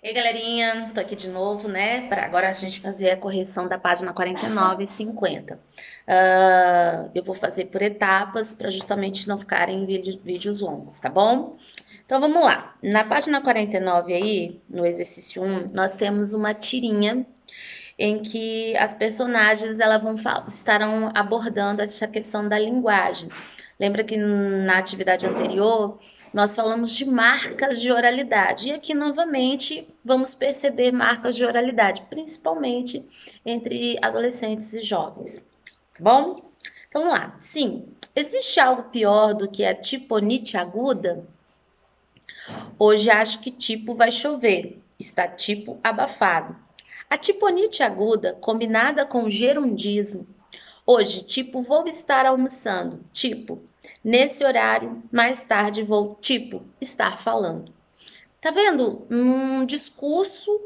Ei, galerinha, tô aqui de novo, né? Para agora a gente fazer a correção da página 49 e 50. Eu vou fazer por etapas para justamente não ficarem vídeos longos, tá bom? Então vamos lá. Na página 49 aí, no exercício 1, nós temos uma tirinha em que as personagens estarão abordando essa questão da linguagem. Lembra que na atividade anterior nós falamos de marcas de oralidade. E aqui, novamente, vamos perceber marcas de oralidade, principalmente entre adolescentes e jovens. Tá bom? Então, vamos lá. Sim, existe algo pior do que a tiponite aguda? Hoje acho que tipo vai chover. Está tipo abafado. A tiponite aguda, combinada com o gerundismo, hoje, tipo, vou estar almoçando, tipo, nesse horário, mais tarde vou, tipo, estar falando. Tá vendo? Num discurso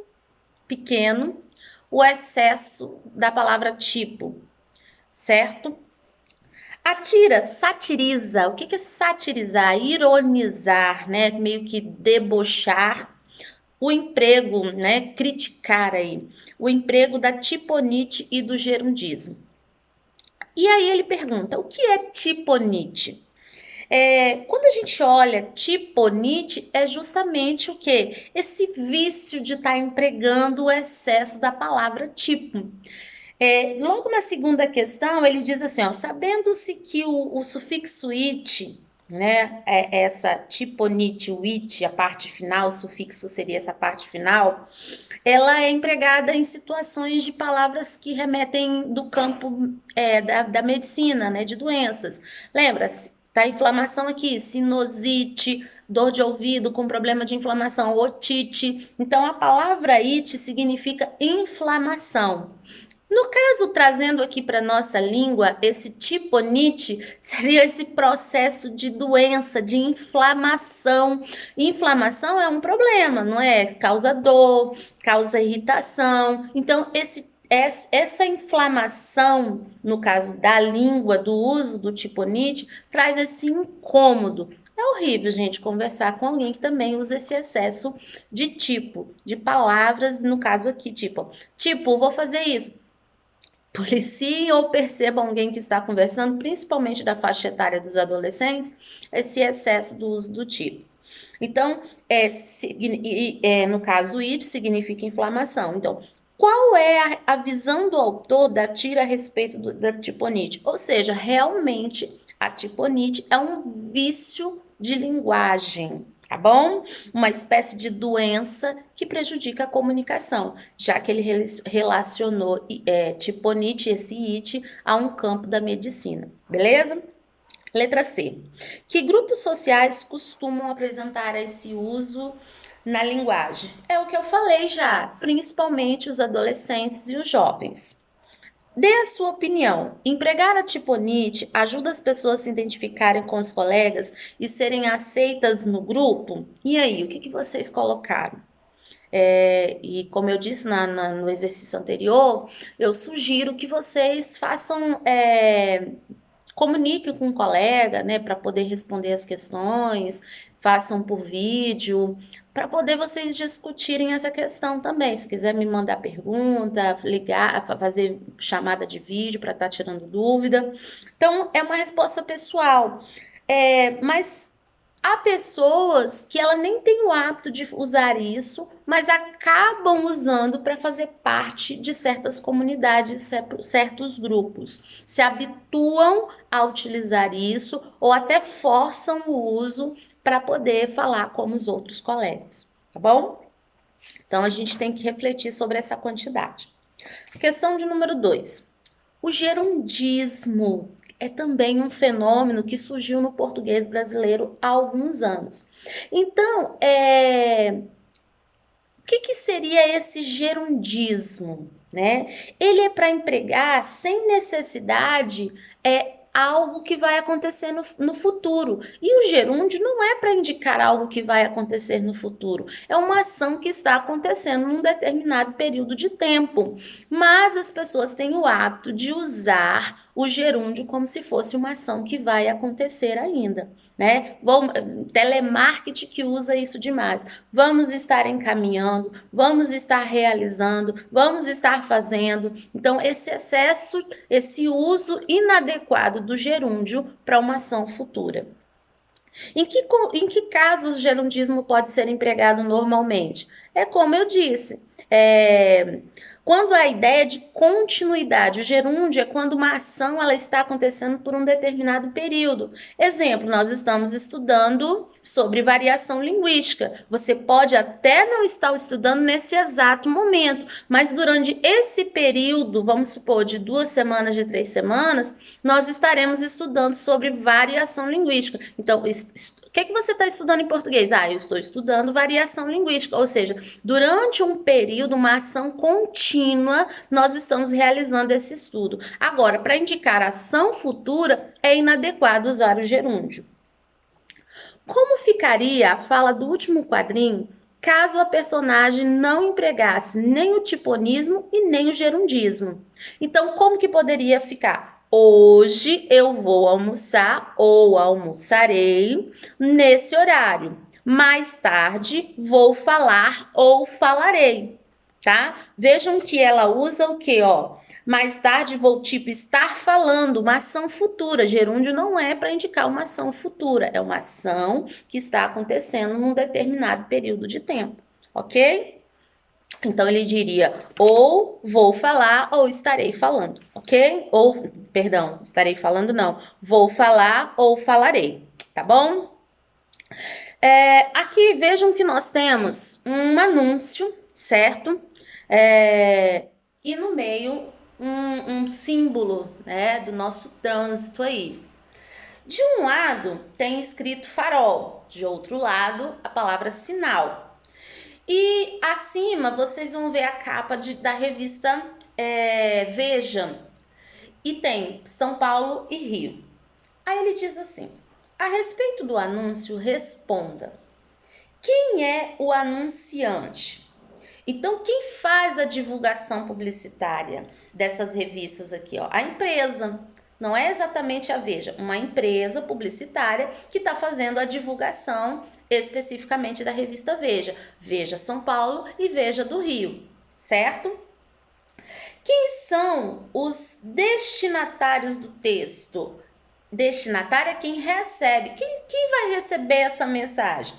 pequeno, o excesso da palavra tipo, certo? Atira, satiriza. O que é satirizar? Ironizar, né? Meio que debochar o emprego, né? Criticar aí o emprego da tiponite e do gerundismo. E aí ele pergunta: o que é tiponite? Quando a gente olha tiponite, é justamente o que? Esse vício de estar empregando o excesso da palavra tipo. Logo na segunda questão, ele diz assim, ó, sabendo-se que o sufixo it, né, essa tiponite, o it, a parte final, o sufixo seria essa parte final, ela é empregada em situações de palavras que remetem do campo da medicina, né, de doenças. Lembra-se, tá inflamação aqui, sinusite, dor de ouvido com problema de inflamação, otite. Então, a palavra it significa inflamação. No caso, trazendo aqui para nossa língua, esse tiponite seria esse processo de doença, de inflamação. Inflamação é um problema, não é? Causa dor, causa irritação. Então, essa inflamação, no caso da língua, do uso do tiponite, traz esse incômodo. É horrível, gente, conversar com alguém que também usa esse excesso de tipo, de palavras, no caso aqui, tipo, vou fazer isso. Policiem ou percebam alguém que está conversando, principalmente da faixa etária dos adolescentes, esse excesso do uso do tipo. Então, no caso, it significa inflamação. Então, qual é a visão do autor da tira a respeito da tiponite? Ou seja, realmente a tiponite é um vício de linguagem, tá bom? Uma espécie de doença que prejudica a comunicação, já que ele relacionou tiponite, esse it, a um campo da medicina, beleza? Letra C. Que grupos sociais costumam apresentar esse uso na linguagem? É o que eu falei já, principalmente os adolescentes e os jovens. Dê a sua opinião. Empregar a tiponite ajuda as pessoas a se identificarem com os colegas e serem aceitas no grupo? E aí, o que vocês colocaram? E como eu disse no exercício anterior, eu sugiro que vocês façam comunique com um colega, né, para poder responder as questões, façam por vídeo, para poder vocês discutirem essa questão também. Se quiser me mandar pergunta, ligar, fazer chamada de vídeo para estar tirando dúvida. Então, é uma resposta pessoal. Mas há pessoas que ela nem tem o hábito de usar isso, mas acabam usando para fazer parte de certas comunidades, certos grupos. Se habituam a utilizar isso ou até forçam o uso para poder falar como os outros colegas, tá bom? Então a gente tem que refletir sobre essa quantidade. Questão de número 2. O gerundismo é também um fenômeno que surgiu no português brasileiro há alguns anos. Então, o que seria esse gerundismo, né? Ele é para empregar sem necessidade algo que vai acontecer no futuro. E o gerúndio não é para indicar algo que vai acontecer no futuro. É uma ação que está acontecendo num determinado período de tempo. Mas as pessoas têm o hábito de usar o gerúndio como se fosse uma ação que vai acontecer ainda, né? Telemarketing que usa isso demais. Vamos estar encaminhando, vamos estar realizando, vamos estar fazendo. Então, esse excesso, esse uso inadequado do gerúndio para uma ação futura. Em que casos o gerundismo pode ser empregado normalmente? É como eu disse, quando a ideia de continuidade, o gerúndio é quando uma ação ela está acontecendo por um determinado período. Exemplo, nós estamos estudando sobre variação linguística. Você pode até não estar estudando nesse exato momento, mas durante esse período, vamos supor, de 2 semanas, de 3 semanas, nós estaremos estudando sobre variação linguística. Então, o que você está estudando em português? Eu estou estudando variação linguística, ou seja, durante um período, uma ação contínua, nós estamos realizando esse estudo. Agora, para indicar ação futura, é inadequado usar o gerúndio. Como ficaria a fala do último quadrinho caso a personagem não empregasse nem o tiponismo e nem o gerundismo? Então, como que poderia ficar? Hoje eu vou almoçar ou almoçarei nesse horário. Mais tarde vou falar ou falarei, tá? Vejam que ela usa o que, ó? Mais tarde vou estar falando, uma ação futura. Gerúndio não é para indicar uma ação futura, é uma ação que está acontecendo num determinado período de tempo, ok? Então ele diria ou vou falar ou estarei falando, ok? Ou, perdão, estarei falando não, vou falar ou falarei, tá bom? Aqui vejam que nós temos um anúncio, certo? E no meio um símbolo, né, do nosso trânsito aí. De um lado tem escrito farol, de outro lado a palavra sinal. E acima vocês vão ver a capa da revista Veja, e tem São Paulo e Rio. Aí ele diz assim: a respeito do anúncio, responda. Quem é o anunciante? Então, quem faz a divulgação publicitária dessas revistas aqui? Ó? A empresa. Não é exatamente a Veja, uma empresa publicitária que está fazendo a divulgação especificamente da revista Veja. Veja São Paulo e Veja do Rio, certo? Quem são os destinatários do texto? Destinatário é quem recebe. Quem vai receber essa mensagem?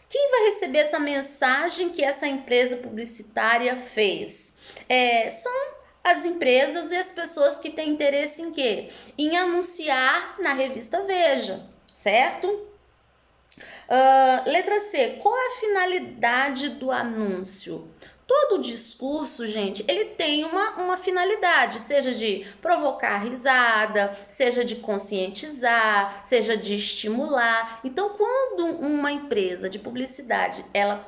Quem vai receber essa mensagem que essa empresa publicitária fez? São as empresas e as pessoas que têm interesse em quê? Em anunciar na revista Veja, certo? Letra C, qual é a finalidade do anúncio? Todo discurso, gente, ele tem uma finalidade, seja de provocar risada, seja de conscientizar, seja de estimular. Então, quando uma empresa de publicidade, ela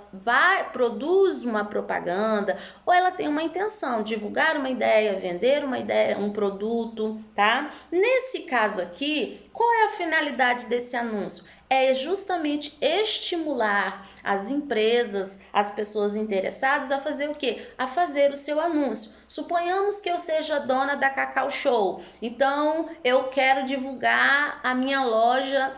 produz uma propaganda, ou ela tem uma intenção, divulgar uma ideia, vender uma ideia, um produto, tá? Nesse caso aqui, qual é a finalidade desse anúncio? É justamente estimular as empresas, as pessoas interessadas a fazer o quê? A fazer o seu anúncio. Suponhamos que eu seja dona da Cacau Show, então eu quero divulgar a minha loja,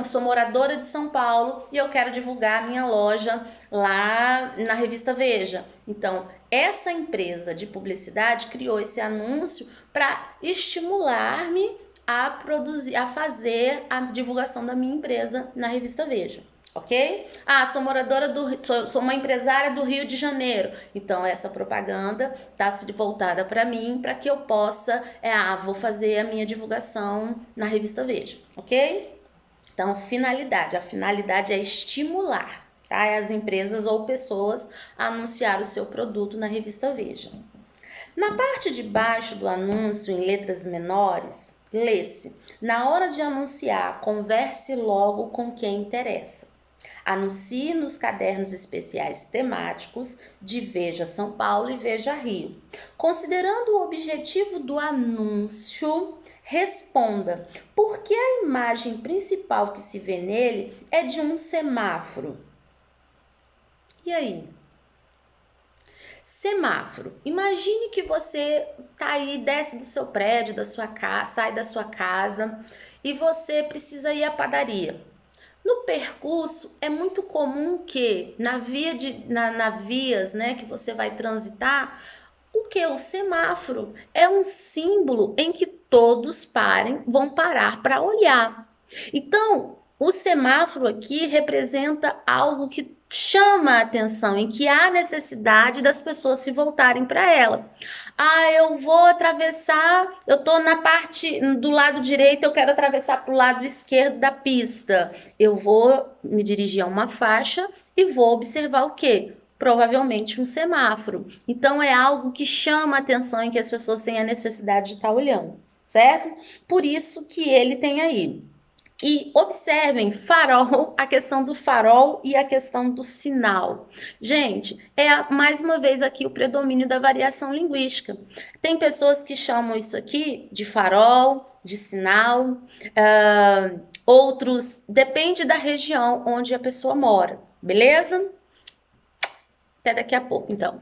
sou moradora de São Paulo e eu quero divulgar a minha loja lá na revista Veja. Então, essa empresa de publicidade criou esse anúncio para estimular-me a fazer a divulgação da minha empresa na revista Veja, ok? Sou uma empresária do Rio de Janeiro, então essa propaganda está voltada para mim, para que eu possa, vou fazer a minha divulgação na revista Veja, ok? Então, a finalidade é estimular, tá? As empresas ou pessoas a anunciar o seu produto na revista Veja. Na parte de baixo do anúncio, em letras menores, lê-se: na hora de anunciar, converse logo com quem interessa. Anuncie nos cadernos especiais temáticos de Veja São Paulo e Veja Rio. Considerando o objetivo do anúncio, responda: por que a imagem principal que se vê nele é de um semáforo? E aí? Semáforo. Imagine que você tá aí, desce do seu prédio, da sua casa, sai da sua casa e você precisa ir à padaria. No percurso, é muito comum que na vias, né, que você vai transitar, o que? O semáforo é um símbolo em que todos vão parar para olhar. Então, o semáforo aqui representa algo que chama a atenção, em que há necessidade das pessoas se voltarem para ela. Ah, eu vou atravessar, eu estou na parte do lado direito, eu quero atravessar para o lado esquerdo da pista. Eu vou me dirigir a uma faixa e vou observar o quê? Provavelmente um semáforo. Então é algo que chama a atenção e que as pessoas têm a necessidade de estar olhando, certo? Por isso que ele tem aí. E observem, farol, a questão do farol e a questão do sinal. Gente, mais uma vez aqui o predomínio da variação linguística. Tem pessoas que chamam isso aqui de farol, de sinal, outros, depende da região onde a pessoa mora, beleza? Até daqui a pouco, então.